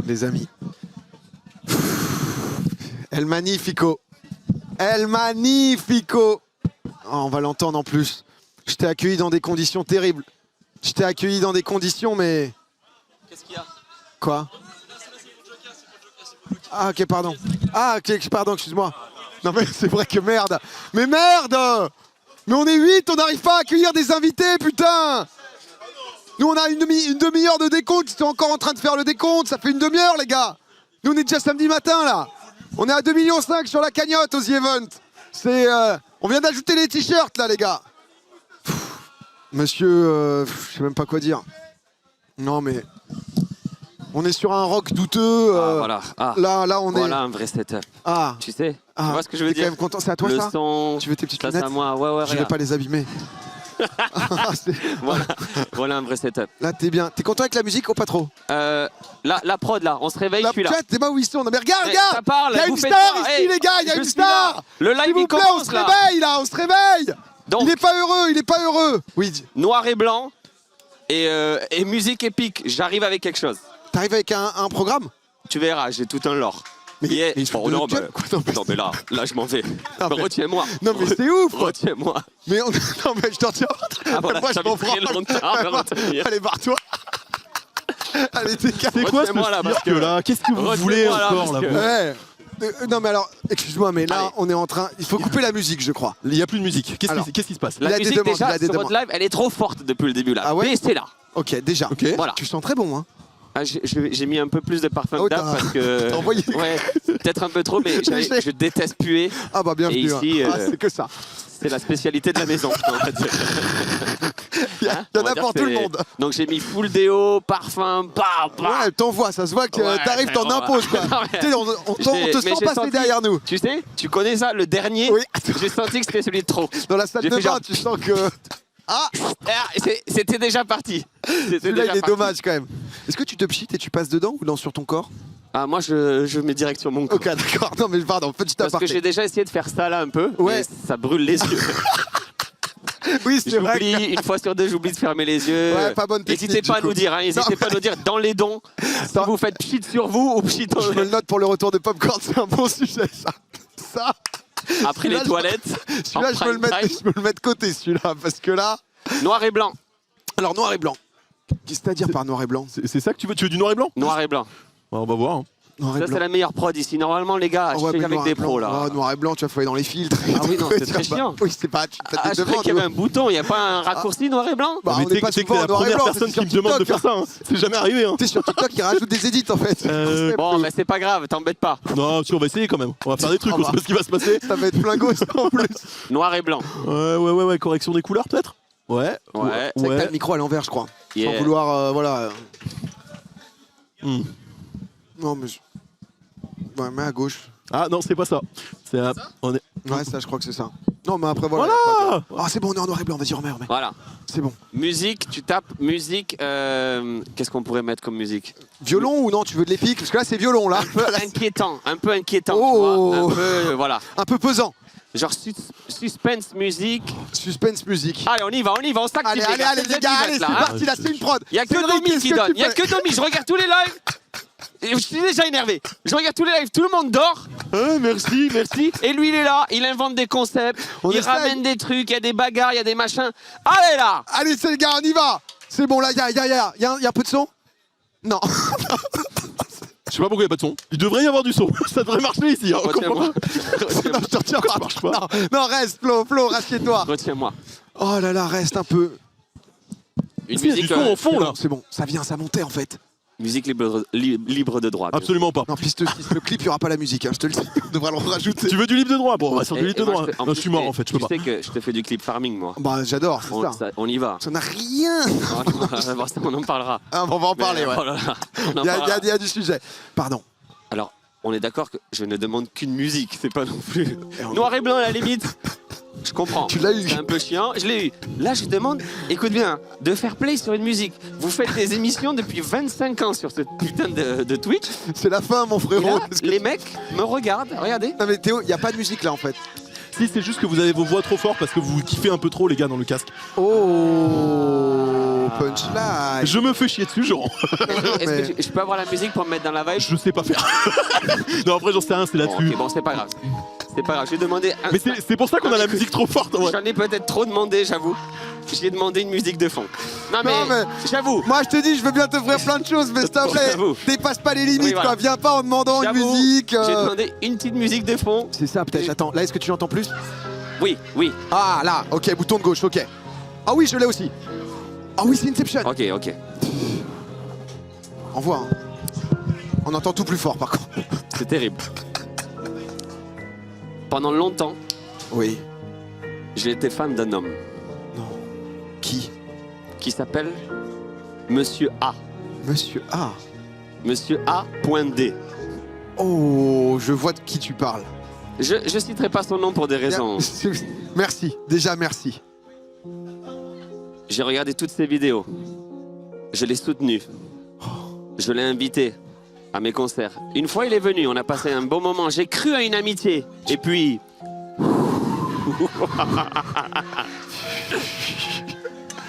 les amis. El Magnifico. El Magnifico. Oh, on va l'entendre en plus. Je t'ai accueilli dans des conditions terribles. Je t'ai accueilli dans des conditions, mais... Qu'est-ce qu'il y a? Quoi? Ah, ok, pardon. Ah, ok, pardon, excuse-moi. Non, mais c'est vrai que merde. Mais merde! Mais on est 8, on n'arrive pas à accueillir des invités, putain! Nous, on a une demi-heure de décompte. Ils sont encore en train de faire le décompte. Ça fait une demi-heure, les gars. Nous, on est déjà samedi matin, là. On est à 2,5 millions sur la cagnotte aux The Event. C'est... on vient d'ajouter les t-shirts, là, les gars. Monsieur... je sais même pas quoi dire. Non, mais... On est sur un rock douteux. Voilà. Ah. Là, on est... Voilà un vrai setup. Ah. Tu sais, tu vois ce que je veux T'es dire? quand même content. C'est à toi, Le ça? son... Tu veux tes petites ça, lunettes? c'est à moi. Ouais, Je vais regarde. pas les abîmer. Voilà un vrai setup. Là, t'es bien. T'es content avec la musique ou pas trop? La prod, là, on se réveille, je suis là. T'es pas où ils sont. Non, mais regarde, Eh, regarde. ça parle, Il y a vous une faites star pas. ici, Eh, les gars. Il y a je une suis star. là. Le live, S'il vous il plaît, commence, on se là. réveille, là. On se réveille. Donc, Il est pas heureux. Il est pas heureux. Oui. noir et blanc et musique épique. J'arrive avec quelque chose. T'arrives avec un programme? Tu verras, j'ai tout un lore. Mais Yeah. il se fout Bon, de non, notre gueule, quoi. non, mais là, je m'en vais. Non, mais- Retiens-moi. Non, mais c'est ouf. Retiens-moi. Mais non, mais je t'en tiens. Ah, voilà, Moi, je ça m'en m'est pris branle. longtemps à retenir. Allez, barre-toi. Allez, t'es calme. C'est quoi ce Retiens-moi, là, parce cirque que- là? Qu'est-ce que vous Retiens-moi, voulez là, encore parce là que- vous Ouais. Non, mais alors, excuse-moi, mais là, Allez. on est en train... Il faut couper la musique, je crois. Il n'y a plus de musique. Qu'est-ce Alors. qui se passe? Il y La a des musique, demandes, déjà, il y a des sur votre demandes. live, elle est trop forte depuis le début, là. Ah ouais? Baissez là. Ok, déjà. Ok. Voilà. Tu sens très bon, hein. Ah, j'ai mis un peu plus de parfum Oh, que d'hab t'as- parce que... t'as envoyé. Ouais, peut-être un peu trop, mais je déteste puer. Ah bah bienvenue. Et ici, hein. Ah, c'est que ça. C'est la spécialité de la maison. En fait. Il y Hein, en on va a dire pour que tout le c'est- monde. Donc j'ai mis full déo, parfum, Ouais, t'envoies, ça se voit que Ouais, t'arrives, t'en on va- imposes, quoi. Non, mais- Tu sais, on te Mais sent j'ai passer senti- derrière nous. Tu sais, tu connais ça, le dernier, Oui. j'ai senti que c'était celui de trop. Dans la salle J'ai de fait bain, genre- tu sens que... Ah, C'était déjà parti. C'était celui-là, déjà il est parti. dommage, quand même. Est-ce que tu te pchites et tu passes dedans ou non sur ton corps? Ah, moi, je mets direct sur mon corps. Ok, d'accord. Non, mais pardon, petit Parce que aparté. j'ai déjà essayé de faire ça là un peu, Ouais. mais ça brûle les yeux. Oui, c'est vrai. J'oublie, une fois sur deux, j'oublie de fermer les yeux. Ouais, pas bonne technique, N'hésitez pas du à nous coup. dire, hein, n'hésitez Non, pas à nous dire dans les dons si vous faites pchit sur vous ou pchit Je me le note pour le retour de Popcorn, c'est un bon sujet, ça. Ça, après Celui-là, les toilettes. celui-là, en je me le mets de côté, celui-là, parce que là... Noir et blanc. Alors, noir et blanc. Qu'est-ce que t'as à dire par noir et blanc? C'est ça que tu veux? Tu veux du noir et blanc? Noir et blanc. On va voir. Hein. Noir et Ça, blanc. c'est la meilleure prod ici. Normalement, les gars, Ah je ouais, fais mais avec noir des et blanc. pros là. Ah, noir et blanc, tu vas fouiller dans les filtres. Ah oui, non, c'est très Bah, chiant. Oui, c'est pas... Tu Ah, je croyais qu'il y avait un bouton, il n'y a pas un raccourci noir et blanc? Bah, Mais on n'est pas t'es que souvent t'es en la noir et première blanc, personne c'est qui me sur demande de TikTok, faire ça. Hein. C'est jamais arrivé. Hein. Tu sais, sur TikTok, ils rajoutent des edits, en fait. Bon, mais c'est pas grave, t'embête pas. Non, si on va essayer quand même. On va faire des trucs. Ah On bah. sait pas ce qui va se passer. Ça va être flingos, en plus. Noir et blanc. Ouais. Correction des couleurs peut-être. Ouais. Ouais. C'est que t'as le micro à l'envers, je crois. Yeah. Sans vouloir, voilà. Hmm. Non, mais... Ouais, mais à gauche. Ah non, c'est pas ça. C'est on est. Ouais, ça, je crois que c'est ça. Non, mais après, voilà. Voilà. Ah, c'est bon, on est en noir et blanc. Vas-y, remets. Voilà. C'est bon. Musique, tu tapes musique. Qu'est-ce qu'on pourrait mettre comme musique? Violon ou non? Tu veux de l'épique? Parce que là, c'est violon, là. Inquiétant, un peu inquiétant. Oh. Tu vois, un peu, voilà. Un peu pesant. Genre suspense musique. Suspense musique. Allez, on y va, on s'active. Allez, les gars, allez, c'est parti, là, c'est une prod. Il y a que Cédric, Domi qu'est-ce qui que donne. tu Il y a fais que Domi. Je regarde tous les lives. Et je suis déjà énervé. Je regarde tous les lives, tout le monde dort. Merci. Et lui, il est là, il invente des concepts, On il essaye. ramène des trucs, il y a des bagarres, il y a des machins. Allez là. Allez, c'est les gars, on y va. C'est bon, là, il y a un peu de son? Non. Je sais pas pourquoi il n'y a pas de son. Il devrait y avoir du son. Ça devrait marcher ici. Hein. Retiens-moi. Non, je te retiens Pourquoi pas. ça marche pas Non, reste, Flo, rassieds-toi. Retiens-moi. Oh là là, reste un peu. Une Il y a du son au fond là. C'est bon, ça vient, ça montait en fait. musique libre de droit. bien sûr. Absolument pas. Non, piste 6, le clip, il n'y aura pas la musique, hein, je te le dis. On devra le rajouter. Tu veux du libre de droit? Bon, on va sur Et- du libre et de moi, droit. je fais- en Non, plus, je suis mort en fait. Je peux pas. Tu sais que je te fais du clip farming, moi. Bah, j'adore, c'est ça. On y va. Ça n'a rien. On en parlera. Ah, on va en parler, Mais, ouais. oh là là, on en Il y parlera. a du sujet. Pardon. Alors, on est d'accord que je ne demande qu'une musique, c'est pas non plus. Noir et blanc à la limite. Je comprends. Tu l'as eu. C'est un peu chiant. Je l'ai eu. Là, je demande, écoute bien, de faire play sur une musique. Vous faites des émissions depuis 25 ans sur ce putain de Twitch. C'est la fin, mon Et frérot. là, Parce que- les mecs me regardent. Regardez. Non, mais Théo, il n'y a pas de musique là en fait. Si, c'est juste que vous avez vos voix trop fort parce que vous kiffez un peu trop les gars dans le casque. Oh, punchline. Je me fais chier dessus, genre. Est-ce que je peux avoir la musique pour me mettre dans la vibe? Je sais pas faire. Non, après, j'en sais rien, c'est Bon, là-dessus. ok, bon, c'est pas grave. C'est pas grave, je vais demander... Mais c'est pour ça qu'on a la musique trop forte. Ouais. J'en ai peut-être trop demandé, j'avoue. J'ai demandé une musique de fond. Non mais, j'avoue. Moi je te dis, je veux bien t'offrir plein de choses, mais s'il te plaît, J'avoue. dépasse pas les limites, Oui, voilà. quoi. Viens pas en demandant une J'avoue, musique. J'ai demandé une petite musique de fond. C'est ça, peut-être. Attends, là, est-ce que tu l'entends plus? Oui, oui. Ah, là, ok, bouton de gauche, ok. Ah oui, je l'ai aussi. Ah oui, c'est Inception. Ok, ok. Envoie. Hein. On entend tout plus fort, par contre. C'est terrible. Pendant longtemps, Oui. j'ai été fan d'un homme Non. Qui? qui s'appelle Monsieur A. Monsieur A. Monsieur A.D. Oh, je vois de qui tu parles. Je citerai pas son nom pour des raisons. Merci, déjà merci. J'ai regardé toutes ses vidéos. Je l'ai soutenu. Je l'ai invité à mes concerts. Une fois, il est venu. On a passé un bon moment. J'ai cru à une amitié. Et puis...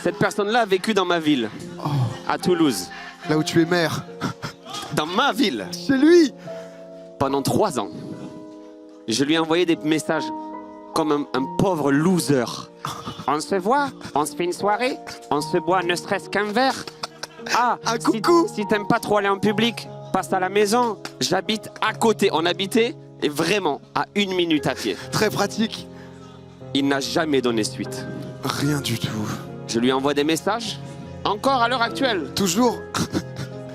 Cette personne-là a vécu dans ma ville. À Toulouse. Là où tu es maire. Dans ma ville. Chez lui. Pendant 3 ans. Je lui ai envoyé des messages comme un pauvre loser. On se voit, on se fait une soirée, on se boit ne serait-ce qu'un verre. Ah, Un coucou. si t'aimes pas trop aller en public, passe à la maison. J'habite à côté. On habitait et vraiment à 1 minute à pied. Très pratique. Il n'a jamais donné suite. Rien du tout. Je lui envoie des messages, encore à l'heure actuelle. Toujours.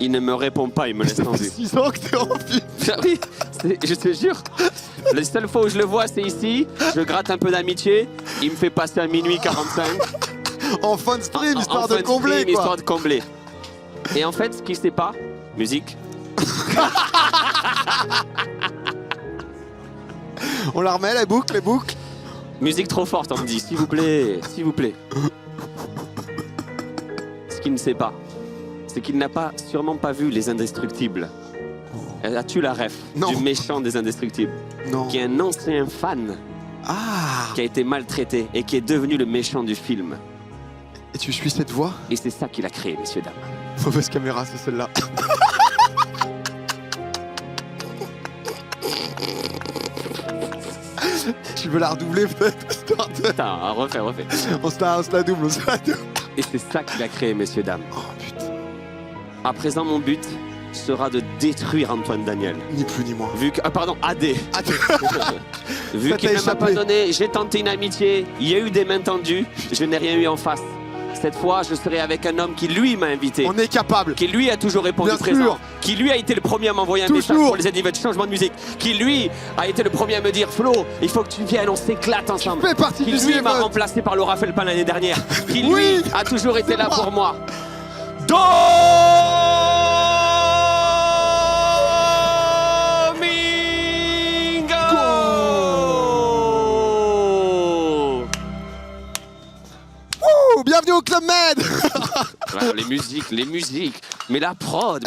Il ne me répond pas, il me laisse Ça fait tendu. 6 ans que t'es en vie. Ah oui, je te jure. La seule fois où je le vois, c'est ici. Je gratte un peu d'amitié. Il me fait passer à minuit 45. En fin de stream, histoire En fin de combler, stream, quoi. histoire de combler. Et en fait, ce qu'il sait pas, musique. On la remet, les boucles, les boucles. Musique trop forte, on me dit. S'il vous plaît, s'il vous plaît. Ce qu'il ne sait pas, c'est qu'il n'a sûrement pas vu Les Indestructibles. As-tu la ref Non. du méchant des Indestructibles? Non. Qui est un ancien fan Ah. qui a été maltraité et qui est devenu le méchant du film. Et tu suis cette voix? Et c'est ça qu'il a créé, messieurs, dames. Mauvaise caméra, c'est celle-là. Tu veux la redoubler peut-être, histoire de... Putain, refais. On se la double, on se la double. Et c'est ça qu'il a créé, messieurs, dames. Oh putain. À présent, mon but sera de détruire Antoine Daniel. Ni plus ni moins. Vu que... Ah, pardon, AD. Attends. Vu Ça qu'il t'a ne m'a pas échappé. donné, j'ai tenté une amitié, il y a eu des mains tendues, je n'ai rien eu en face. Cette fois, je serai avec un homme qui, lui, m'a invité. On est capable. Qui, lui, a toujours répondu Bien présent. sûr. Qui, lui, a été le premier à m'envoyer un Toujours. message pour les anniversaires de changement de musique. Qui, lui, a été le premier à me dire « Flo, il faut que tu viennes, on s'éclate ensemble. » Fais partie Qui, du lui, m'a Steven. remplacé par Laura Felpin l'année dernière. Qui, lui, Oui. a toujours été là pour moi. Domingo. Ouh, bienvenue au Club Med. Ouais, les musiques, mais la prod,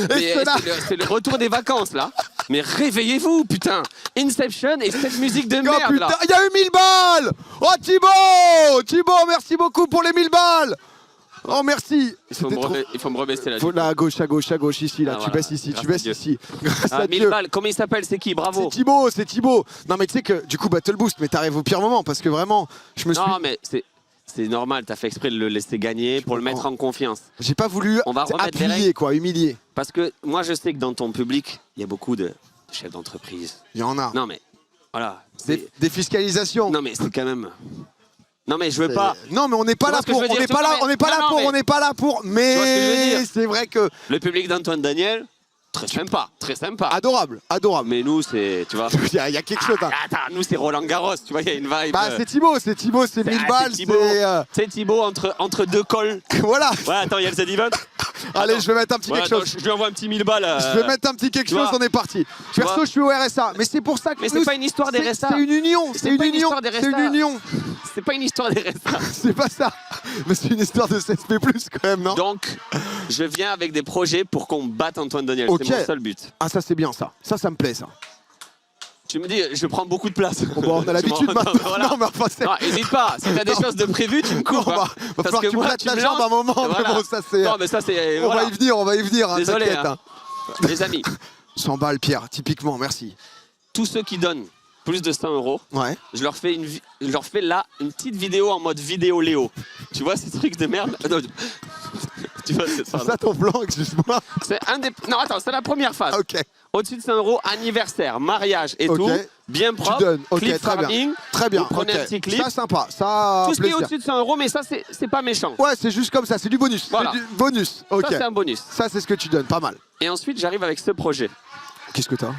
mais Et cela. c'est le retour des vacances là. Mais réveillez-vous, putain. Inception et cette musique de Oh merde putain, là. il y a eu 1000 balles. Oh Thibaut, merci beaucoup pour les 1000 balles. Oh merci. Il faut me rebaisser là. Faut là, à gauche, ici, là. Ah, tu voilà. baisses ici, Grâce tu à baisses Dieu. ici. Grâce Ah, à 1000 Dieu. balles, comment il s'appelle? C'est qui? Bravo. C'est Thibaut. Non mais tu sais que du coup Battle Boost, mais t'arrives au pire moment parce que vraiment, je me suis... Non, mais c'est normal, t'as fait exprès de le laisser gagner pour le mettre en confiance. J'ai pas voulu On va remettre des appuyer règles. quoi, humilier. Parce que moi, je sais que dans ton public, il y a beaucoup de chefs d'entreprise. Il y en a. Non, mais voilà. c'est- Défiscalisation. Non, mais c'est quand même. Non, mais je veux pas. Non mais on n'est pas Tu vois là ce que pour, je veux on dire, n'est pas là, mais- on n'est pas là non, pour, mais- on n'est pas là pour. vois ce que je veux Mais dire. c'est vrai que Le public d'Antoine Daniel, très sympa, très sympa. adorable. Mais nous, c'est, tu vois. Il y a quelque chose. Hein. Attends, nous, c'est Roland Garros, tu vois, il y a une vibe. Bah c'est Thibaut, c'est 1000 balles, Thibaut. C'est Thibaut entre deux cols. voilà. Ouais, attends, il y a le Z-Event. Allez, je vais mettre un petit Ouais, quelque attends, chose. je lui envoie un petit 1000 balles. Je vais mettre un petit quelque tu chose, vois. on est parti. Tu Perso, vois. je suis au RSA, mais c'est pour ça que Mais c'est nous, pas une histoire des RSA. C'est une union, C'est c'est une pas une union, histoire des c'est une RSA. union. C'est pas une histoire des restats. C'est pas ça. Mais c'est une histoire de CSP+, quand même, non? Donc, je viens avec des projets pour qu'on batte Antoine Daniel. Ok. C'est mon seul but. Ah ça c'est bien ça. Ça me plaît ça. Tu me dis, je prends beaucoup de place. Bon, on a l'habitude maintenant. Voilà. Non, mais enfin, c'est... Non, hésite pas, si t'as des choses de prévues, tu me coupes. Non, hein. va falloir que tu me moi, plates tu la me jambe à un moment. Voilà. Mais bon, ça, c'est... Non, mais ça, c'est. On Voilà. va y venir. Hein, Désolé, t'inquiète, hein. Les amis, 100 balles, Pierre, typiquement, merci. tous ceux qui donnent plus de 100 €, Ouais. je leur fais là une petite vidéo en mode vidéo Léo. Tu vois ces trucs de merde? Non, tu vois, c'est ça. C'est ça ton plan, excuse-moi. C'est un des. Non, attends, c'est la première phase. Ok. Au-dessus de 100 €, anniversaire, mariage et Ok. tout, bien Tu propre. donnes. Ok, clip très bien. farming. Très bien. Vous prenez ok. un petit clip. Ça, sympa. Ça, Tout ce qui est plaisir. au-dessus de 100 €, mais ça, c'est pas méchant. Ouais, c'est juste comme ça, c'est du bonus. Voilà. C'est du bonus. Ok. Ça, c'est un bonus. Ça, c'est ce que tu donnes, pas mal. Et ensuite, j'arrive avec ce projet. Qu'est-ce que t'as?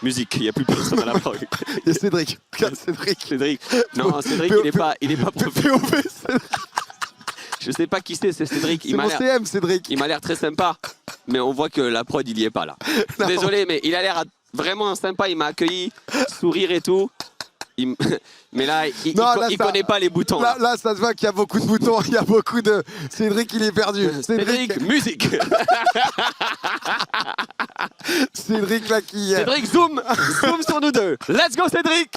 Musique, il n'y a plus personne à la prog. Il y a Cédric. Regarde Cédric. Cédric. Non, Cédric, il est pas professionnel. POV, Cédric. Je sais pas qui c'est Cédric. C'est mon CM, Cédric. Il m'a l'air très sympa, mais on voit que la prod, il y est pas là. Non. Désolé, mais il a l'air vraiment sympa. Il m'a accueilli, sourire et tout. Mais là, il Non, là, ça- connaît pas les boutons. Là, ça se voit qu'il y a beaucoup de boutons, il y a beaucoup de... Cédric, il est perdu. Cédric, musique. Cédric, là, qui... Cédric, zoom sur nous deux. Let's go, Cédric.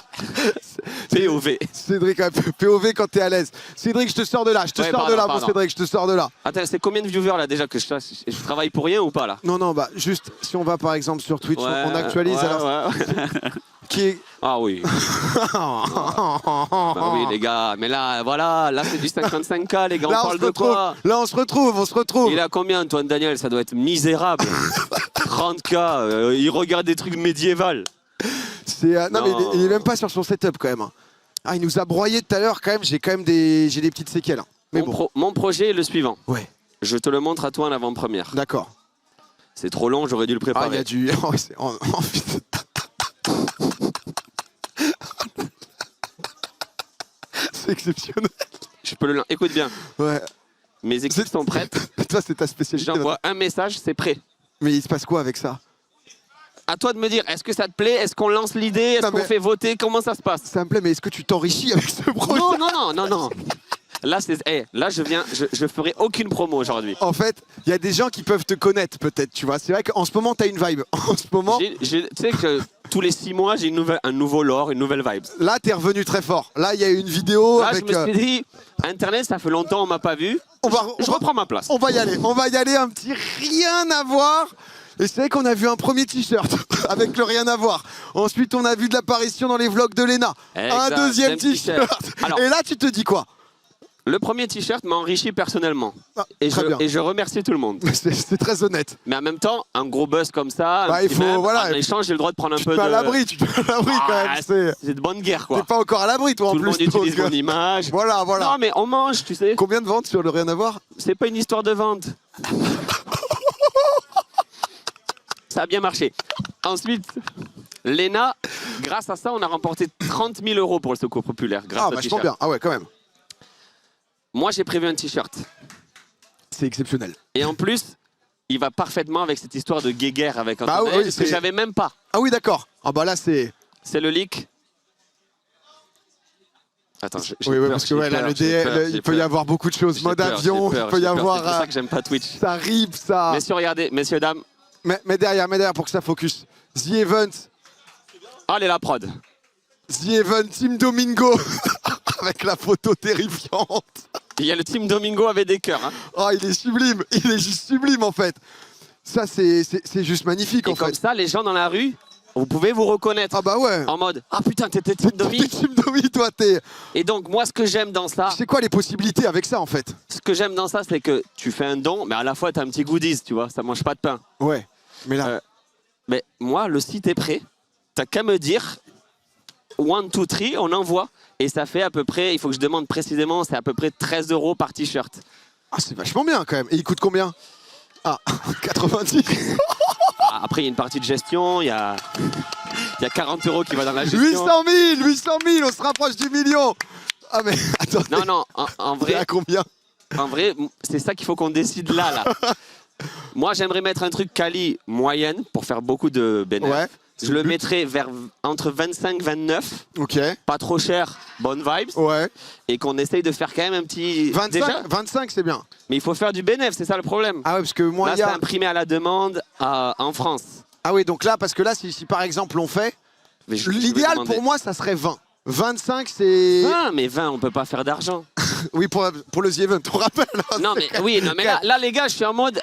POV. Cédric, POV quand t'es à l'aise. Cédric, je te sors de là, Ouais, pardon. Cédric, je te sors de là. Attends, c'est combien de viewers là déjà que je travaille pour rien ou pas là? Non, bah, juste, si on va par exemple sur Twitch, Ouais, on actualise, ouais, alors... ouais. Qui est... Ah oui. Bah oui, les gars. Mais là, voilà, là c'est du 55K, les gars. Là, on parle de quoi? Là, on se retrouve. Il a combien, Antoine Daniel? Ça doit être misérable. 30K, il regarde des trucs médiévaux. C'est, non, mais Non. il est même pas sur son setup quand même. Hein. Ah, il nous a broyé tout à l'heure quand même. J'ai quand même des petites séquelles. Hein. Mais bon. Mon projet est le suivant. Ouais. Je te le montre à toi en avant-première. D'accord. C'est trop long, j'aurais dû le Ah, il y préparer. a du. Oh, c'est exceptionnel. Je peux le. Écoute bien, Ouais. mes équipes sont prêtes. Toi, c'est ta spécialité. J'envoie un message, c'est prêt. Mais il se passe quoi avec ça? À toi de me dire, est-ce que ça te plaît? Est-ce qu'on lance l'idée? Est-ce Non, qu'on mais- fait voter? Comment ça se passe? Ça me plaît, mais est-ce que tu t'enrichis avec ce projet? Non. Là, là, je ferai aucune promo aujourd'hui. En fait, il y a des gens qui peuvent te connaître peut-être, tu vois. C'est vrai qu'en ce moment, t'as une vibe. En ce moment, Tu sais que tous les 6 mois, j'ai un nouveau lore, une nouvelle vibe. là, t'es revenu très fort. Là, il y a une vidéo Là, avec... je me suis dit, Internet, ça fait longtemps, on m'a pas vu. Je reprends ma place. On va y aller, un petit rien à voir. Et c'est vrai qu'on a vu un premier t-shirt avec le rien à voir. Ensuite, on a vu de l'apparition dans les vlogs de Léna. Exact, Un deuxième même t-shirt. t-shirt. Alors- Et là, tu te dis quoi? Le premier t-shirt m'a enrichi personnellement. Ah, Et très bien. je remercie tout le monde. C'est très honnête. Mais en même temps, un gros buzz comme ça, Bah, un il petit faut- mème, voilà, en échange, j'ai le droit de prendre un Tu te peu mets de... à l'abri, quand Ah, même. C'est c'est de bonne guerre, T'es quoi. pas encore à l'abri, toi, en Tout le plus. monde utilise donc, mon image. Voilà. Non, mais on mange, tu sais. Combien de ventes sur le rien à voir? C'est pas une histoire de vente. Ça a bien marché. Ensuite, Léna, grâce à ça, on a remporté 30 000 € pour le Secours Populaire. Grâce Ah, au vachement t-shirt. bien. Ah ouais, quand même. Moi, j'ai prévu un t-shirt. C'est exceptionnel. Et en plus, il va parfaitement avec cette histoire de guéguerre avec Bah Antoine, oui, que c'est- j'avais même pas. Ah oui, d'accord. Ah bah là, c'est... C'est le leak. Attends, j'ai Oui, peur, parce que j'ai ouais, là, peur, le j'ai peur, il j'ai peut y peur. avoir beaucoup de choses. J'ai Mode peur, avion, j'ai peur, il peut y j'ai peur. avoir... C'est pour ça que j'aime pas Twitch. ça rip, ça... Messieurs, regardez, messieurs, dames. Mais derrière pour que ça focus. The Event, Allez, la prod. The Event, Team Domingo, avec la photo terrifiante. Il y a le team Domingo avec des cœurs. Hein. Oh, il est juste sublime en fait. Ça, c'est juste magnifique Et en comme fait. ça, les gens dans la rue, vous pouvez vous reconnaître. Ah bah ouais. En mode, ah putain, t'étais team Domi. Team Domi, toi, t'es... Et donc, moi, ce que j'aime dans ça, C'est quoi les possibilités avec ça en fait? c'est que tu fais un don, mais à la fois, t'as un petit goodies, tu vois, ça mange pas de pain. Ouais, mais là... Mais moi, le site est prêt. T'as qu'à me dire, 1, 2, 3, on envoie. Et ça fait à peu près, il faut que je demande précisément, c'est à peu près 13 € par t-shirt. Ah, c'est vachement bien quand même. Et il coûte combien? Ah, 90. Ah, après, il y a une partie de gestion, il y a 40 € qui va dans la gestion. 800 000, on se rapproche du million. Ah mais attendez, Non, en c'est à vrai, combien? c'est ça qu'il faut qu'on décide là. Moi, j'aimerais mettre un truc quali moyenne pour faire beaucoup de bénéfices. Ouais. Je le mettrais entre 25 et 29, Ok, pas trop cher, bonne vibes, ouais. et qu'on essaye de faire quand même un petit... 25, Déjà, 25 c'est bien. mais il faut faire du bénéfice, c'est ça le problème. Ah ouais, parce que moi, Là, il y c'est a... imprimé à la demande en France. Ah oui, donc là, parce que là, si par exemple on fait, Mais je vais l'idéal demander. pour moi, ça serait 20. 25, c'est... 20, mais 20, on peut pas faire d'argent. Oui, pour le The Event, on rappelle. hein, Non, c'est- mais oui, non, mais là, les gars, je suis en mode.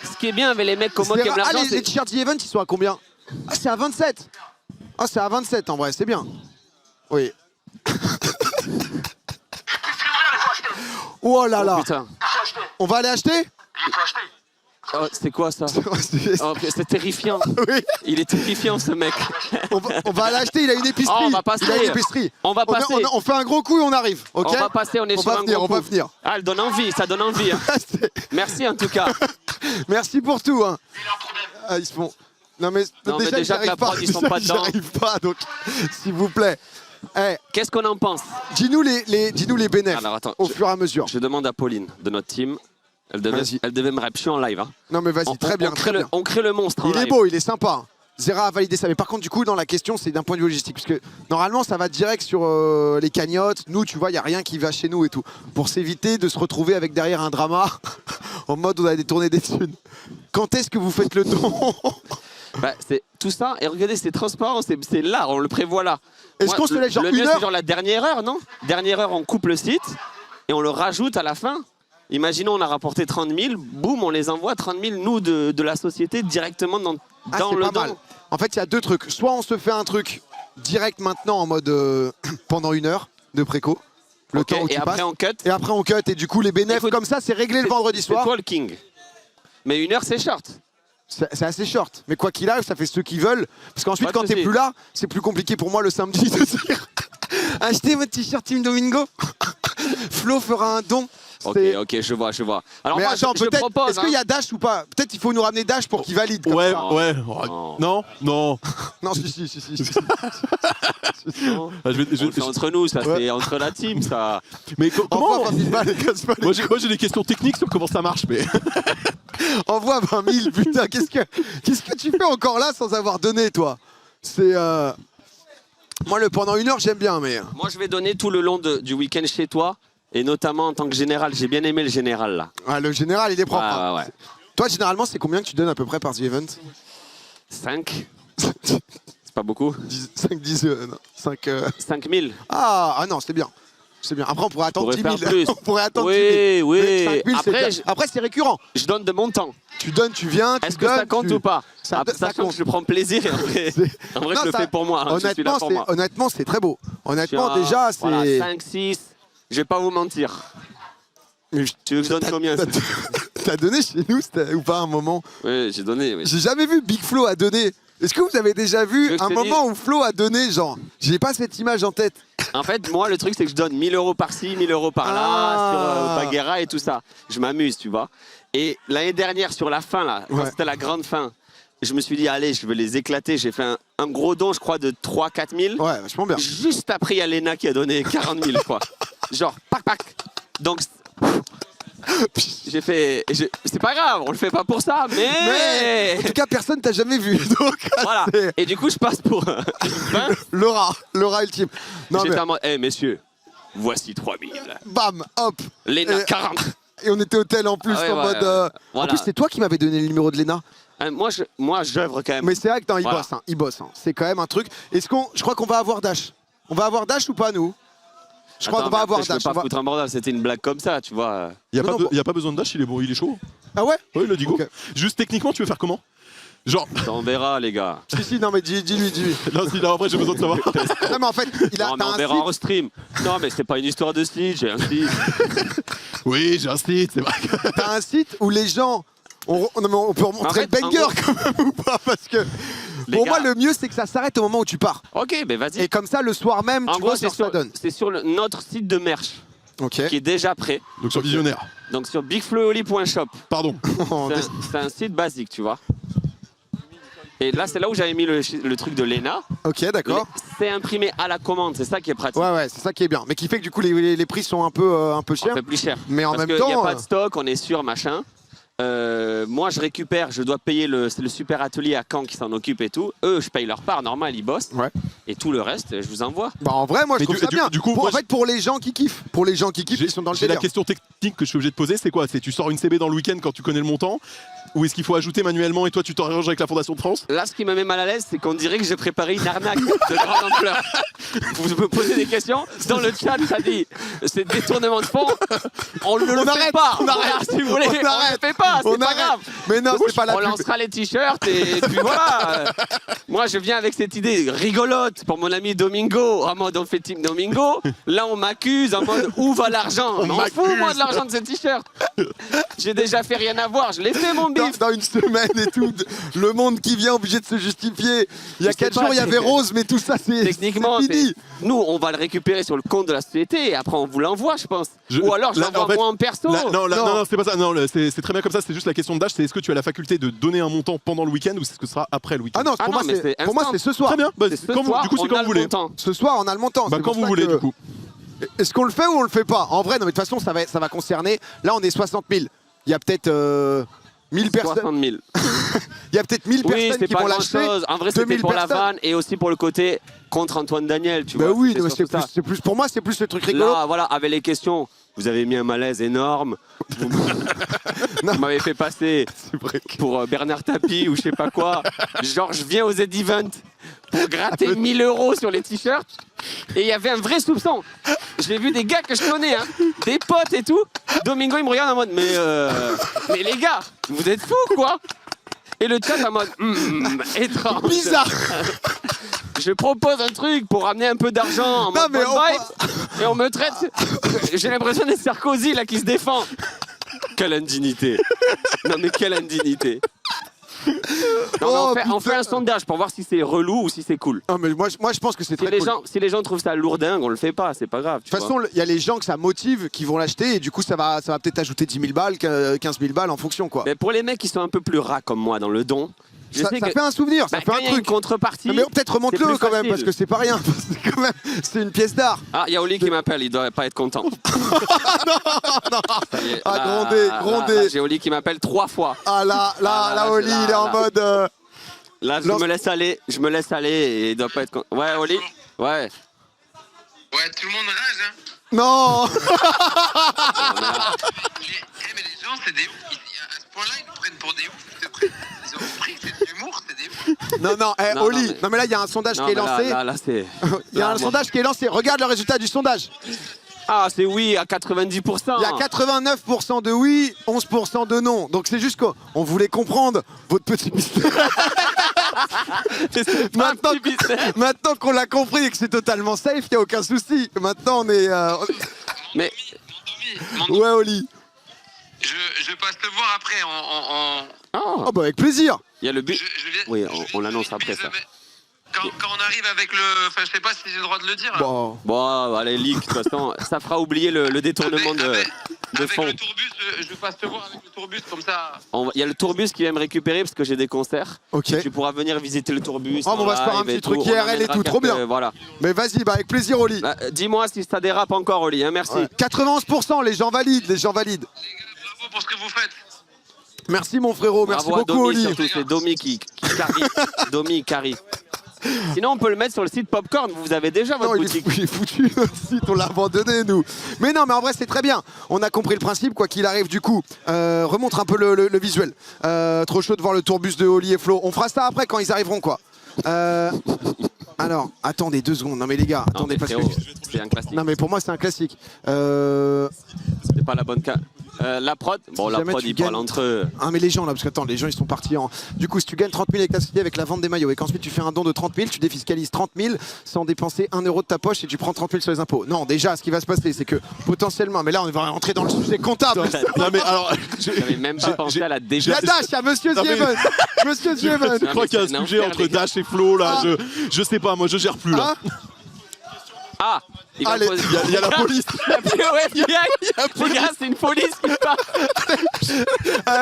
Ce qui est bien avec les mecs comme moi c'est qui aiment rare. Ah, l'argent, les c'est. t-shirts The Event, ils sont à combien? Ah, c'est à 27. Ah, c'est à 27 en vrai, c'est bien. Oui. Oh là là. Putain. On va aller acheter? Oh, c'est quoi ça? C'est- Oh, c'est terrifiant. Oui. Il est terrifiant, ce mec. On va aller acheter, il a une épicerie. Oh, on va passer. Il a une épicerie. On va passer. On fait un gros coup et on arrive, ok? On va passer, on est On sur va un venir, gros on va coup. venir. Ah, elle donne envie, ça donne envie. Hein. Merci en tout cas. Merci pour tout. Hein. Ah, ils se font... Non mais, Non, mais déjà, déjà que la prod, ils sont pas dedans. J'arrive pas, donc s'il vous plaît. Eh, Qu'est-ce qu'on en pense? dis-nous les bénéfices Alors, attends, au fur et à mesure. Je demande à Pauline de notre team. Vas-y. Elle devait me rap, je suis en live. Hein. Non mais vas-y, très bien, très bien. On crée le monstre en Il est live. beau, il est sympa. Zera a validé ça. Mais par contre, du coup, dans la question, c'est d'un point de vue logistique. Parce que normalement, ça va direct sur les cagnottes. Nous, tu vois, il n'y a rien qui va chez nous et tout. Pour s'éviter de se retrouver avec derrière un drama en mode on a détourné des thunes. Quand est-ce que vous faites le don? Bah, c'est tout ça, et regardez, c'est transparent, c'est là, on le prévoit là. Est-ce Moi, qu'on se laisse genre le une mieux, heure? c'est genre la dernière heure, non? Dernière heure, on coupe le site et on le rajoute à la fin. Imaginons, on a rapporté 30 000, boum, on les envoie 30 000, nous, de la société, directement dans Ah, dans c'est le pas don. mal. En fait, il y a deux trucs. Soit on se fait un truc direct maintenant en mode pendant une heure de préco. Le Ok, temps où et tu après, passes. on cut. Et après on cut et du coup les bénéfices Écoute, comme ça c'est réglé le vendredi C'est soir. toi le king. Mais une heure, c'est short. C'est assez short. Mais quoi qu'il arrive, ça fait ceux qui veulent. Parce qu'ensuite Pas de quand t'es souci. plus là, c'est plus compliqué pour moi le samedi de dire achetez votre t-shirt Team Domingo. Flo fera un don. Ok, C'est- ok, je vois. Alors Mais moi, attends, je peut-être. propose. Est-ce qu'il y a Dash ou pas? Peut-être il faut nous ramener Dash pour qu'il valide. Comme Ouais, ça. ouais. Non. Non, non. Non, si. Non, Ah, je vais- on le fait entre nous, ça, Ouais. c'est entre la team, ça. Mais comment Envoie 20 000 balles, casse pas les Moi j'ai des questions techniques sur comment ça marche, mais Envoie 20 000, putain, qu'est-ce que tu fais encore là sans avoir donné, toi? C'est... Moi, le pendant une heure, j'aime bien, mais... Moi, je vais donner tout le long du week-end chez toi, et notamment en tant que général. J'ai bien aimé le général, là. Ah, le général, il est propre. hein. Ouais. Toi, généralement, c'est combien que tu donnes à peu près par The Event? 5, c'est pas beaucoup. 5, 10, non, 5... 5 000. Ah non, c'est bien. C'est bien. Après, on pourrait attendre pourrait 10 000. faire plus. On pourrait attendre Oui, 10 000. oui. Mais 5 000, c'est Après, bien. Après, c'est récurrent. Je donne de mon temps. Tu donnes, tu viens, tu Est-ce que ça donnes, compte tu- ou pas? Ça- ça Sachant compte. que je prends plaisir, et en vrai, C'est- en vrai Non, je le ça- fais pour moi. hein. Je suis là pour moi. Honnêtement, c'est très beau. Honnêtement, Je suis déjà, à, c'est... Voilà, 5, 6. Je vais pas vous mentir. Mais je- Tu veux que je donne combien? T'as donné chez nous ou pas à un moment? Oui, j'ai donné. Oui. J'ai jamais vu Big Flo à donner. Est-ce que vous avez déjà Tu vu veux que un je te moment où Flo a donné, genre, j'ai pas cette image en tête. En fait, moi, le truc, c'est que je donne 1 000 € par-ci, 1 000 € par-là, Ah. sur Baguera et tout ça. Je m'amuse, tu vois. Et l'année dernière, sur la fin, là, quand Ouais. c'était la grande fin, je me suis dit, allez, je vais les éclater. J'ai fait un gros don, je crois, de 3-4 000. Ouais, vachement bien. Juste après, il y a Léna qui a donné 40 000, quoi. Genre, pac. Donc, j'ai fait... C'est pas grave, on le fait pas pour ça, Mais en tout cas, personne t'a jamais vu. Donc, Voilà. c'est Et du coup, je passe pour 20. Laura ultime. Non J'étais mais, en mode, messieurs, voici 3 000. bam, hop. Léna, Et- 40. Et on était au tel en plus Ah ouais, en ouais, mode. ouais. En Voilà. plus, c'est toi qui m'avais donné le numéro de Léna. Moi, j'œuvre quand même. Mais c'est vrai que non, il Voilà. bosse. Hein, il bosse. Hein. C'est quand même un truc. Je crois qu'on va avoir Dash. On va avoir Dash ou pas nous? Je crois Attends, qu'on va mais avoir après, Dash. Je on peux pas va- foutre un bordel, c'était une blague comme ça, tu vois. y a Non, pas, y a pas besoin de dash, il est bon, il est chaud. Ah ouais? Ouais, il a dit go. Ok. Juste techniquement, tu veux faire comment? Genre, On verra, les gars. Si, non mais dis-lui. là, si là, après, j'ai besoin de savoir. Non mais en fait, il a Non, mais t'as on un verra site. en stream. Non, mais c'est pas une histoire de site, j'ai un site. Oui, j'ai un site, c'est vrai. T'as un site où les gens. Non, mais on peut remontrer En fait, le banger en quand même ou pas? Parce que Les pour gars. moi, le mieux, c'est que ça s'arrête au moment où tu pars. Ok, ben vas-y. Et comme ça, le soir même, En tu gros, vois c'est ce que ça donne. sur notre site de merch Ok. qui est déjà prêt. Donc sur Visionnaire. Donc sur bigflooli.shop. Pardon. C'est un site basique, tu vois. Et là, c'est là où j'avais mis le truc de Léna. Ok, d'accord. C'est imprimé à la commande, c'est ça qui est pratique. Ouais, c'est ça qui est bien. Mais qui fait que du coup, les prix sont un peu Un chers. peu plus cher. Mais en Parce même qu'il n'y a temps, pas de stock, on est sûr, machin. Moi, je récupère, je dois payer c'est le super atelier à Caen qui s'en occupe et tout. Eux, je paye leur part, normal, ils bossent. Ouais. Et tout le reste, je vous envoie. Bah en vrai, moi je Mais trouve ça bien. du coup, Pour- moi, en fait, pour les gens qui kiffent, ils sont dans le J'ai la délire. question technique que je suis obligé de poser, c'est quoi? C'est tu sors une CB dans le week-end quand tu connais le montant? Ou est-ce qu'il faut ajouter manuellement et toi tu t'arranges avec la Fondation de France? Là, ce qui me met mal à l'aise, c'est qu'on dirait que j'ai préparé une arnaque de grande ampleur. Vous me posez des questions. Dans le chat, ça dit c'est détournement de fonds. On ne le fait arrête, pas. on arrête, Voilà, si vous voulez, on ne arrête, le fait pas. on C'est pas arrête. grave. Mais non, c'est pas la On pub. lancera les t-shirts et puis voilà. Moi, je viens avec cette idée rigolote pour mon ami Domingo. En mode, on fait Team Domingo. Là, on m'accuse en mode, où va l'argent? On m'en fout, moi, de l'argent de ces t-shirts. J'ai déjà fait rien à voir. Je l'ai fait, mon bif. Dans une semaine et tout, le monde qui vient obligé de se justifier. Il y a Je sais 4 pas, jours, il y avait Rose, mais tout ça, c'est Techniquement, c'est fini. nous, on va le récupérer sur le compte de la société et après, on vous l'envoie, je pense. Ou alors, je Là, l'envoie en fait, moi en perso. Non, c'est pas ça. Non, c'est très bien comme ça. C'est juste la question de Dash. C'est est-ce que tu as la faculté de donner un montant pendant le week-end ou est-ce que ce sera après le week-end? Ah non, Ah pour non, moi, mais c'est c'est pour moi, instant. c'est ce soir. Très bien. Bah, C'est ce du coup, soir, c'est on quand a vous le voulez. montant. Ce soir, on a le montant. Bah, C'est quand pour vous ça voulez, que- du coup. Est-ce qu'on le fait ou on le fait pas? En vrai, non, mais de toute façon, ça va concerner. Là, on est 60 000. Il y a peut-être 1000 personnes. 60 000. Il y a peut-être 1000 Oui, personnes c'est qui pas vont grand l'acheter. chose. En vrai, c'était 2000 pour la personnes. vanne et aussi pour le côté contre Antoine Daniel, tu Bah vois. oui, c'était mais surtout ça. c'est plus. Pour moi, c'est plus le truc rigolo. Là, voilà, avec les questions, vous avez mis un malaise énorme. Vous m'avez fait passer C'est vrai. pour Bernard Tapie ou je sais pas quoi. Genre, je viens aux Z-Event pour gratter 1000 € sur les t-shirts. Et il y avait un vrai soupçon. J'ai vu des gars que je connais, hein, des potes et tout. Domingo, il me regarde en mode, mais les gars, vous êtes fous, quoi? Et le chat en mode, étrange. Bizarre. Je propose un truc pour ramener un peu d'argent en Non, mode mais bonne on vibe, et on me traite. J'ai l'impression d'être Sarkozy là qui se défend. Quelle indignité. Non mais quelle indignité. Non, mais Oh, on fait putain. un sondage pour voir si c'est relou ou si c'est cool. Non, mais moi, je pense que c'est Si très les, cool. si les gens trouvent ça lourdingue, on le fait pas, c'est pas grave. De toute façon, il y a les gens que ça motive qui vont l'acheter et du coup, ça va peut-être ajouter 10 000 balles, 15 000 balles en fonction, quoi. Mais pour les mecs qui sont un peu plus ras comme moi dans le don, je Ça sais que fait un souvenir, ça bah, fait quand un il y a une truc. contrepartie. Non, mais peut-être c'est remonte-le plus quand même, facile. parce que c'est pas rien. C'est quand même, c'est une pièce d'art. Ah, il y a Oli qui m'appelle, il doit pas être content. Ça y est, Ah, là, grondé. là, j'ai Oli qui m'appelle 3 fois. Ah là, là, Oli, il est en là. mode. Là, je me laisse aller et il doit pas être content. Ouais, Oli. Ouais. Ouais, tout le monde rage, hein. Non. Mais les gens, c'est des ouf. À ce point-là, ils nous prennent pour des ouf. Ils ont compris que c'est de l'humour, c'est des ouf. Non, Non, Oli. mais- Non, mais là, il y a un sondage Non, qui est mais lancé. là, c'est. Il y a là, un moi- sondage qui est lancé. Regarde le résultat du sondage. Ah, c'est oui à 90%. Il y a 89% de oui, 11% de non. Donc c'est juste qu'on voulait comprendre votre petit mystère. C'est pas un Maintenant, petit mystère. maintenant qu'on l'a compris et que c'est totalement safe, il n'y a aucun souci. Maintenant, on est. Mais Mon Domi, Ouais, Oli. je passe te voir après ah, Oh, bah, avec plaisir. il y a le but. je viens- Oui, je on viens l'annonce de après, bise, ça. mais Quand on arrive avec le... Enfin, je sais pas si j'ai le droit de le dire. là. Bon. Bon, allez, leak, de toute façon, ça fera oublier le détournement de Avec fonds. le tourbus, je passe te voir avec le tourbus, comme ça... Il y a le tourbus qui vient me récupérer parce que j'ai des concerts. Ok. Tu pourras venir visiter le tourbus. Oh, mais on va se faire un live et petit truc tout. On IRL et emmènera tout, trop quelques- bien. Voilà. Mais vas-y, bah, avec plaisir, Oli. Bah, dis-moi si ça dérape encore, Oli, hein, merci. Ouais. 91%, les gens valident, les gens valident. Les gars, bravo pour ce que vous faites. Merci, mon frérot. Merci Bravo à beaucoup, Domi, Oli. surtout, c'est Domi qui carie. Domi carie. Sinon, on peut le mettre sur le site Popcorn. Vous avez déjà votre Non, boutique. il est foutu le site, on l'a abandonné nous. Mais non, mais en vrai c'est très bien. On a compris le principe, quoi qu'il arrive du coup. Remontre un peu le visuel. Trop chaud de voir le tourbus de Oli et Flo. On fera ça après quand ils arriveront, quoi. Alors, attendez 2 secondes. Non mais les gars, Non, attendez mais parce que... frérot, c'est un classique. Non mais pour moi c'est un classique. C'est pas la bonne cas. La prod, bon, la jamais prod, tu ils parlent gagnes- entre eux. Ah mais les gens là, parce que attends, les gens ils sont partis en... Du coup si tu gagnes 30 000 avec ta société avec la vente des maillots et qu'ensuite tu fais un don de 30 000, tu défiscalises 30 000 sans dépenser 1 euro de ta poche et tu prends 30 000 sur les impôts. Non, déjà ce qui va se passer c'est que potentiellement, mais là on va rentrer dans le sujet comptable. Non mais alors, J'avais même pas pensé à la La déjà. dash, il y a Monsieur Non, mais- Zieven. Monsieur Zieven. je crois qu'il y a c'est un un sujet enfer, entre les gars. Dash et Flo là. Ah. Je sais pas, moi je gère plus là. Hein Ah, il va Allez, poser- Il y a la police. La POF, les gars, c'est une police qui parle.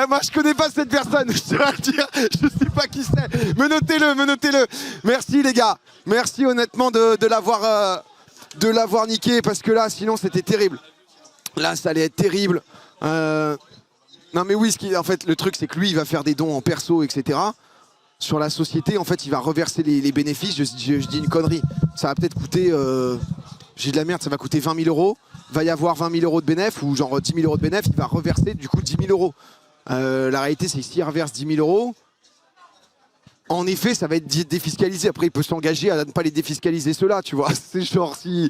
Moi je connais pas cette personne, je tiens à le dire, je sais pas qui c'est. Me notez-le. Merci les gars. Merci honnêtement de l'avoir niqué parce que là sinon c'était terrible. Là ça allait être terrible. Non mais oui, en fait, le truc c'est que lui, il va faire des dons en perso, etc. Sur la société, en fait, il va reverser les bénéfices. Je dis une connerie. Ça va peut-être coûter... j'ai de la merde, ça va coûter 20 000 euros. Va y avoir 20 000 euros de bénéfices ou genre 10 000 euros de bénéfices. Il va reverser du coup 10 000 euros. La réalité, c'est que s'il reverse 10 000 euros, en effet, ça va être défiscalisé. Après, il peut s'engager à ne pas les défiscaliser ceux-là, tu vois. C'est genre si...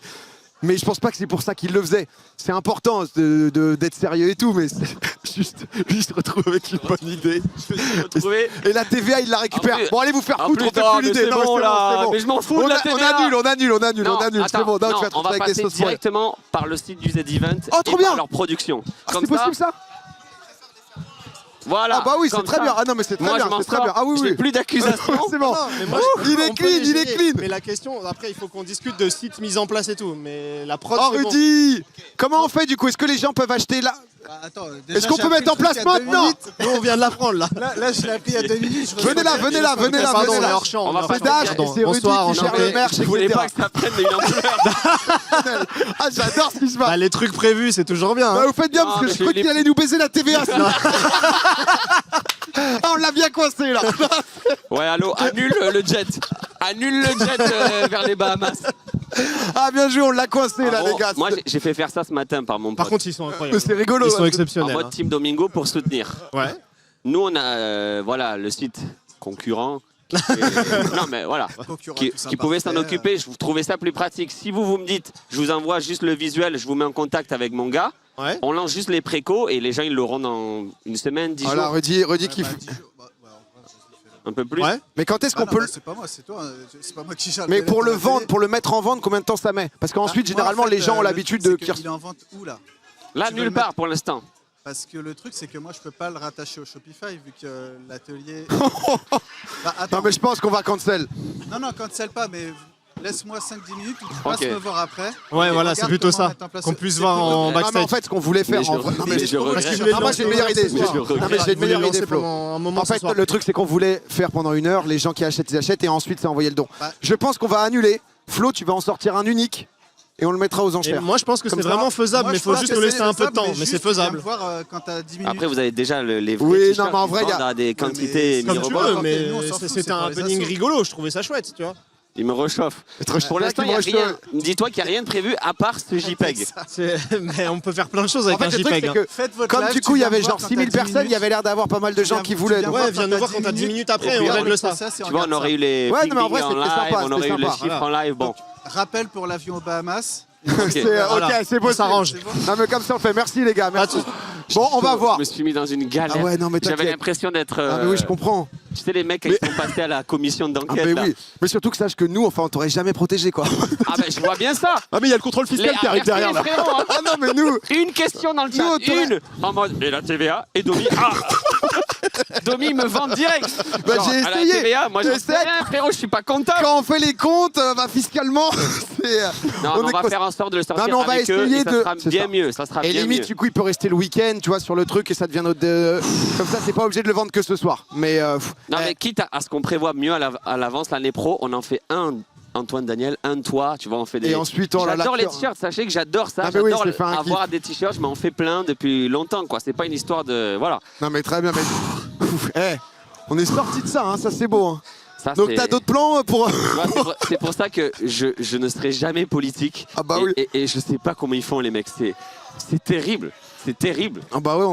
Mais je pense pas que c'est pour ça qu'il le faisait. C'est important d'être sérieux et tout, mais c'est juste lui il se retrouve avec une bonne idée. Et la TVA il la récupère. Bon allez vous faire foutre, on fait plus l'idée. Non, bon, là. Mais je m'en fous de la TVA. On annule. C'est bon. Non, tu vas te on va retrouver avec des passer sauces directement par le site du Z-Event et trop bien. par leur production. Ah, c'est possible ça? Voilà. Ah bah oui, c'est comme très ça. bien. Ah non mais c'est très Moi, bien, je m'en c'est très bien. sors. Ah oui J'ai oui. plus d'accusations. C'est bon. Mais moi, Il est on peut clean, il est essayer. clean. Mais la question, après, il faut qu'on discute de sites mis en place et tout. Mais la prod, Oh c'est bon. Rudy, comment on fait du coup? Est-ce que les gens peuvent acheter là? Bah, attends, déjà, Est-ce qu'on j'ai peut mettre en appris le place truc il y a 2 maintenant? minutes. Nous, on vient de l'apprendre là. Là, je l'ai appris il y a 2 minutes. Venez là. Pardon, on est hors champ. On va est hors pas champ. se Dash, Pardon. c'est Rudy Bonsoir, qui gère enchanté. le merch, Je voulais etc. pas que ça prenne une ampleur. Ah j'adore ce qui se passe. Bah, les trucs prévus, c'est toujours bien. Bah, Hein. vous faites bien Non, parce que mais je crois les- qu'il allait nous baiser la TVA. Ah, on l'a bien coincé là. Ouais, allô, annule le jet. Annule le jet vers les Bahamas. Ah bien joué, on l'a coincé là Bon, les gars. moi, j'ai fait faire ça ce matin par mon Par pote. contre, ils sont Mais incroyables. c'est rigolo. Ils sont hein. En exceptionnels. mode hein. Team Domingo pour soutenir. Ouais. Nous, on a voilà, le site concurrent. Non, mais voilà. Qui pouvait s'en occuper. Je trouvais ça plus pratique. Si vous me dites, je vous envoie juste le visuel, je vous mets en contact avec mon gars, Ouais. on lance juste les précos et les gens, ils l'auront dans une semaine, 10 Voilà, jours. Rudy qui... Un peu plus. Ouais. Mais quand est-ce qu'on peut... C'est pas moi, c'est toi. C'est pas moi qui gère. Mais pour le vendre, pour le mettre en vente, combien de temps ça met? Parce qu'ensuite, généralement, les gens ont l'habitude de... Il est en vente où là? Là, Tu veux nulle le part mettre- pour l'instant. Parce que le truc, c'est que moi, je peux pas le rattacher au Shopify vu que l'atelier. Bah, Non attends. mais je pense qu'on va cancel. Non, cancel pas, mais laisse-moi 5-10 minutes ou tu passes Ok. me voir après. Ouais, Et voilà, c'est regarde plutôt comment ça. mettre en place Qu'on ce- puisse c'est voir plutôt- en Non mais en backstage. fait, ce qu'on voulait faire... Mais en vrai... Non, mais je regrette. Parce qu'il Ah, moi j'ai une meilleure idée. Mais je Non, mais regrette. j'ai une meilleure idée, lancer Flo. pendant un moment En ce fait, soir. le truc, c'est qu'on voulait faire pendant 1 heure, les gens qui achètent, ils achètent, et ensuite, c'est envoyer le don. Bah. Je pense qu'on va annuler. Flo, tu vas en sortir un unique, et on le mettra aux Et enchères. moi, je pense que Comme c'est ça. vraiment faisable, Moi, mais il je faut pense juste que nous laisser c'est un peu de faisable, temps. mais Mais c'est juste, viens faisable. me voir quand t'as 10 minutes. Après, vous avez déjà les vrais Oui, t-shirts non, mais en qui vrai, vendent il y a- à des mais quantités c'est- Comme tu mirobolantes. veux, mais Nous, on s'en fout, c'était c'est un pour les happening assos. rigolo, je trouvais ça chouette, tu vois. Il me rechauffe. Pour l'instant, il n'y a rien. Dis-toi qu'il n'y a rien de prévu à part ce JPEG. Mais on peut faire plein de choses avec En fait, un le truc, JPEG. c'est hein. que, Faites votre comme live, du coup, tu il y viens avait me voir genre quand 6000 t'as 10 personnes, il y minutes. avait l'air d'avoir pas mal de gens qui voulaient. Ouais, viens nous voir quand t'as 10 minutes après, on règle ça. Tu vois, on aurait eu les Ouais, non, mais en vrai, ping-ping en c'était live, sympa, on aurait eu c'était les sympa. chiffres en live. Bon, Rappel pour l'avion aux Bahamas. C'est Voilà. ok, c'est beau, On s'arrange. Non mais comme ça on fait. Merci les gars, merci. Bon, on va voir. je me suis mis dans une galère. Ah ouais, non mais J'avais t'inquiète. l'impression d'être. Ah mais oui, je comprends. Tu sais, les mecs, quand Mais- ils sont passés à la commission Ah d'enquête. mais là. oui. Mais surtout que sache que nous, enfin, on t'aurait jamais protégé quoi. Ah ben, je vois bien ça. Ah mais il y a le contrôle fiscal qui arrive derrière là. Frérot, hein. Ah non mais nous. Une question dans le chat, Nous, on t'aurait- une en mode et la TVA et Domi. Ah Domi me vend direct. Bah, Genre, j'ai à la essayé. TVA, moi je sais J'essaie. rien, frérot, je suis pas comptable. Quand on fait les comptes, bah, fiscalement, c'est. Non, mais on va faire en sorte de le sortir Non, mais on va avec eux essayer et ça de- sera c'est bien ça. mieux. Ça sera Et bien limite, mieux. du coup, il peut rester le week-end, tu vois, sur le truc et ça devient notre. Comme ça, c'est pas obligé de le vendre que ce soir. Mais. Non, mais quitte à ce qu'on prévoit mieux à l'avance l'année pro, on en fait un. Antoine Daniel, un toi, tu vois, on fait des. Et ensuite, oh là là, j'adore les cœur. t-shirts, sachez que j'adore ça. Ah, mais oui, J'adore c'est fait un avoir des t-shirts, je m'en fais plein depuis longtemps, quoi. C'est pas une histoire de. Voilà. Non, mais très bien, mais. Ouf, eh, on est sorti de ça, hein, ça c'est beau. Hein. Ça, Donc, c'est- t'as d'autres plans pour. Tu vois, c'est pour ça que je ne serai jamais politique. Ah bah et, oui. et je sais pas comment ils font, les mecs. C'est terrible. C'est terrible. Ah bah ouais,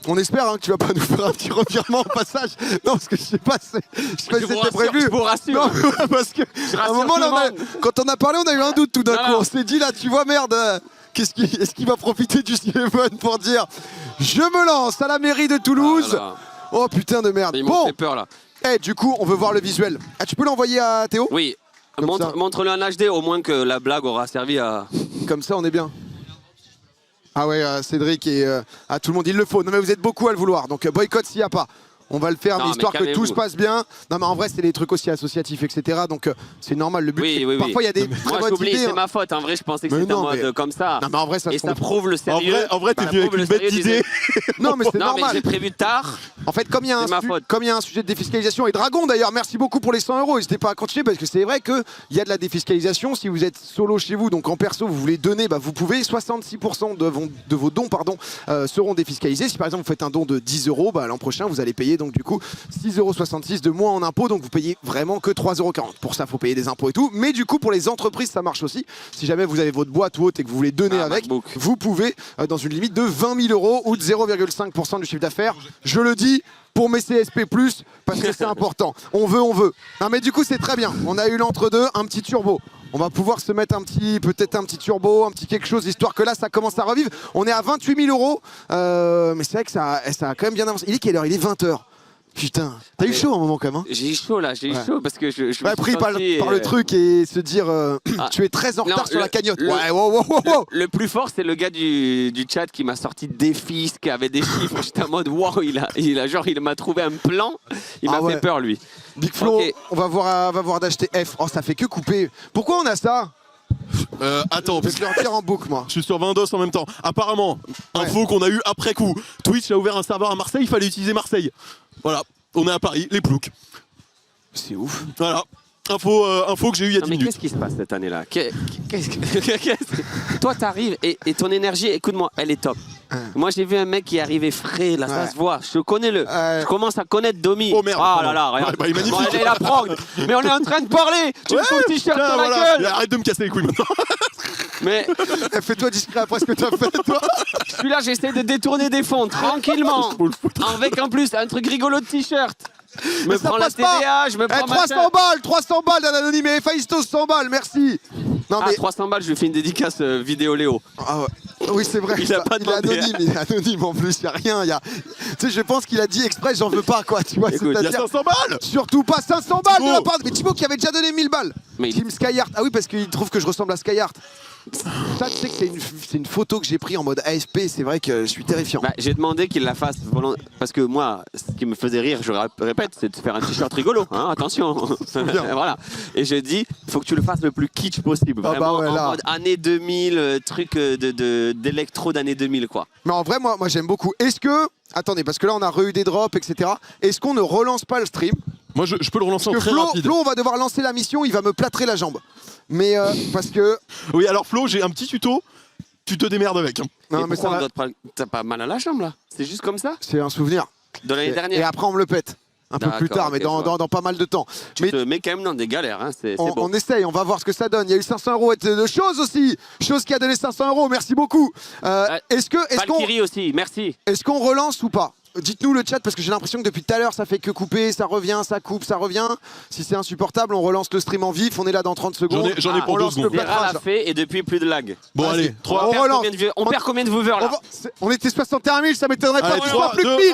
on espère hein, que tu vas pas nous faire un petit revirement au passage. Non, parce que je sais pas, je sais pas si c'était prévu. Je vous rassure. Non, parce que à un rassure moment tout là, le monde. quand on a parlé, on a eu un doute tout d'un Non, coup. non. On s'est dit là, tu vois, merde, est-ce qu'il va profiter du Steven pour dire je me lance à la mairie de Toulouse. Ah là là. Oh putain de merde. Ils m'ont Bon, fait peur là. du coup, on veut voir le visuel. Ah, tu peux l'envoyer à Théo? Oui. Comme ça. Montre-le en HD, au moins que la blague aura servi à. Comme ça, on est bien. Ah ouais, Cédric et à tout le monde, il le faut. Non mais vous êtes beaucoup à le vouloir, donc boycott s'il n'y a pas. On va le faire, Non, mais mais histoire que tout calmez-vous. se passe bien. Non mais en vrai, c'est des trucs aussi associatifs, etc. Donc c'est normal. Le but, Oui, c'est- oui, oui. parfois il y a des très Moi, bonnes j'oublie, idées. c'est hein. ma faute. En vrai, je pensais que Mais c'était en non, mode mais- comme ça. Non mais en vrai, ça Et se ça trouve. prouve le sérieux. En vrai, t'es Ça venu avec prouve une le bête sérieux des- d'idée. Non mais c'est Non, mais normal. j'ai prévu tard. En fait, comme il y a C'est ma faute. comme il y a un sujet de défiscalisation, et Dragon d'ailleurs, merci beaucoup pour les 100 €. N'hésitez pas à continuer parce que c'est vrai qu'il y a de la défiscalisation. Si vous êtes solo chez vous, donc en perso, vous voulez donner, bah, vous pouvez. 66% de vos dons seront défiscalisés. Si par exemple vous faites un don de 10 €, bah, l'an prochain, vous allez payer donc du coup 6,66 € de moins en impôts. Donc vous payez vraiment que 3,40 €. Pour ça, il faut payer des impôts et tout. Mais du coup, pour les entreprises, ça marche aussi. Si jamais vous avez votre boîte ou autre et que vous voulez donner avec, MacBook. vous pouvez dans une limite de 20 000 € ou de 0,5% du chiffre d'affaires. Je le dis pour mes CSP+, parce que c'est important. On veut. Non mais du coup c'est très bien. On a eu l'entre-deux, un petit turbo. On va pouvoir se mettre peut-être un petit turbo, un petit quelque chose, histoire que là ça commence à revivre. On est à 28 000 €, mais c'est vrai que ça a quand même bien avancé. Il est quelle heure? Il est 20 h. Putain, t'as eu chaud un moment quand même. Hein, J'ai eu chaud là, j'ai eu chaud parce que je me suis pris par senti, le truc et se dire tu es très en retard non, sur la cagnotte. le- Ouais, wow. Le plus fort, c'est le gars du chat qui m'a sorti des fils, qui avait des chiffres. J'étais en mode, wow, il m'a trouvé un plan. Il m'a Ah ouais. fait peur, lui. Big Flo, Ok. on va voir d'acheter F. Oh, ça fait que couper. Pourquoi on a ça? Attends, Je parce vais que te le redire en boucle, moi. je suis sur 20 dos en même temps. Apparemment, info qu'on a eu après coup. Twitch a ouvert un serveur à Marseille, il fallait utiliser Marseille. Voilà, on est à Paris, les ploucs. C'est ouf. Voilà, info que j'ai eu il y a Non, 10 mais minutes. qu'est-ce qui se passe cette année-là Toi, t'arrives et ton énergie, écoute-moi, elle est top. Moi, j'ai vu un mec qui est arrivé frais, là, ça Ouais. se voit. Je connais Je commence à connaître Domi. Oh, merde, Ah pardon. là là, regarde. Ouais, bah, il est magnifique. Bon, elle est la prog. Mais on est en train de parler. Tu me fous le t-shirt Tiens, dans la voilà. gueule. Arrête de me casser les couilles maintenant. Mais Fais-toi discret après ce que tu as fait, toi. je suis là, j'essaie de détourner des fonds tranquillement. Avec en plus un truc rigolo de t-shirt. Je me ça prends la passe pas. TVA, je me Eh, prends 300 balles d'un anonyme. Et Faistos, 100 balles, merci. Non, Ah, mais. 300 balles, je lui fais une dédicace vidéo Léo. Ah ouais. Oui, c'est vrai. Il a pas est demandé. anonyme, il est anonyme en plus, il n'y a rien. Tu sais, je pense qu'il a dit exprès, j'en veux pas, quoi. Tu vois, Écoute, Il y a c'est-à-dire. 500 balles. Surtout pas 500 balles de Thibaut. la part de... Mais Thibaut qui avait déjà donné 1000 balles. Mais il- Team Skyheart. Ah oui, parce qu'il trouve que je ressemble à Skyheart. Ça, tu sais que c'est une photo que j'ai prise en mode ASP. C'est vrai que je suis terrifiant. Bah, j'ai demandé qu'il la fasse parce que moi, ce qui me faisait rire, je répète, c'est de faire un t-shirt rigolo. Hein, attention. Voilà. Et je dis, il faut que tu le fasses le plus kitsch possible. Ah bah Vraiment ouais, là. en mode année 2000, truc d'électro d'année 2000, quoi. Mais en vrai, moi j'aime beaucoup. Est-ce que... Attendez, parce que là, on a re-eu des drops, etc. Est-ce qu'on ne relance pas le stream? Moi, je peux le relancer en Parce que très Flo, rapide. Flo, on va devoir lancer la mission, il va me plâtrer la jambe. Mais parce que... Oui, alors Flo, j'ai un petit tuto. Tu te démerdes avec. Hein. Non, Et mais ça pourquoi va... on doit t'as pas mal à la jambe, là? C'est juste comme ça? C'est un souvenir. De l'année Et dernière? après, on me le pète. Un peu plus D'accord, tard, mais ok, dans, je vois. dans pas mal de temps. Tu Mais te mets quand même dans des galères, hein, c'est on, bon. on essaye, on va voir ce que ça donne. Il y a eu 500 € et de choses aussi. Chose qui a donné 500 €, merci beaucoup. Est-ce Valkyrie aussi, merci. qu'on relance ou pas? Dites-nous le chat parce que j'ai l'impression que depuis tout à l'heure ça fait que couper, ça revient, ça coupe, ça revient. Si c'est insupportable, on relance le stream en vif, on est là dans 30 secondes. J'en ai on pour 2 lance le secondes. Vera plâtrage. l'a fait et depuis plus de lag. Bon, Vas-y. allez, 3, On relance. On perd combien de viewers On là? on était 61 000, ça m'étonnerait pas. Allez, Tu 3, vois, plus que 2, 1000.